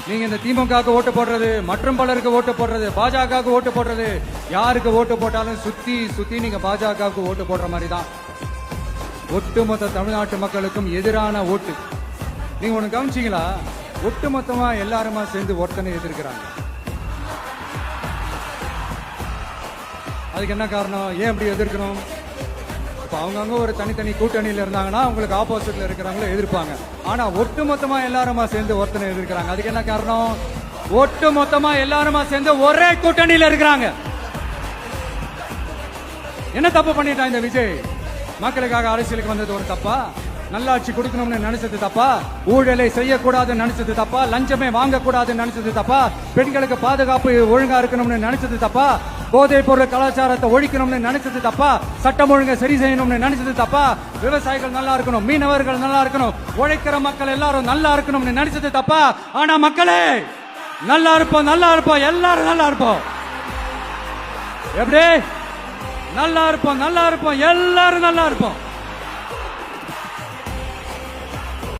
நீங்க இந்த திமுக ஓட்டு போடுறது, மற்றும் பலருக்கு ஓட்டு போடுறது, பாஜக ஓட்டு போடுறது, யாருக்கு ஓட்டு போட்டாலும் சுத்தி சுத்தி நீங்க பாஜகவுக்கு ஓட்டு போடுற மாதிரி தான். ஒட்டுமொத்த தமிழ்நாட்டு மக்களுக்கும் எதிரான ஓட்டு. நீங்க ஒண்ணு கவனிச்சீங்களா? ஒட்டுமொத்தமா எல்லாருமா சேர்ந்து ஒருத்தனை எதிர்க்கிறாங்க. அதுக்கு என்ன காரணம்? ஏன் அப்படி எதிர்க்கணும்? இப்ப அவங்கவுங்க ஒரு தனித்தனி கூட்டணியில இருந்தாங்கன்னா உங்களுக்கு ஆப்போசிட்ல இருக்கிறவங்கள எதிர்ப்பாங்க. ஆனா ஒட்டுமொத்தமா எல்லாருமா சேர்ந்து ஒருத்தனை எதிர்க்கிறாங்க. அதுக்கு என்ன காரணம்? ஒட்டுமொத்தமா எல்லாருமா சேர்ந்து ஒரே கூட்டணியில இருக்கிறாங்க. என்ன தப்பு பண்ணிட்டான் இந்த விஜய்? மக்களுக்காக அரசியலுக்கு வந்தது ஒரு தப்பா? நல்லாட்சி கொடுக்கணும்னு நினைச்சது தப்பா? ஊழலை செய்யக்கூடாதுன்னு நினைச்சது தப்பா? லஞ்சமே வாங்கக்கூடாதுன்னு நினைச்சது தப்பா? பெண்களுக்கு பாதுகாப்பு ஒழுங்கா இருக்கணும்னு நினைச்சது தப்பா? போதைப் பொருள் கலாச்சாரத்தை ஒழிக்கணும்னு நினைச்சது தப்பா? சட்டம் ஒழுங்கை சரி செய்யணும்னு நினைச்சது தப்பா? விவசாயிகள் நல்லா இருக்கணும், மீனவர்கள் நல்லா இருக்கணும், உழைக்கிற மக்கள் எல்லாரும் நல்லா இருக்கணும்னு நினைச்சது தப்பா? ஆனா மக்களே நல்லா இருப்போம், நல்லா இருப்போம், எல்லாரும் நல்லா இருப்போம். எப்படி நல்லா இருப்போம், நல்லா இருப்போம், எல்லாரும் நல்லா இருப்போம்.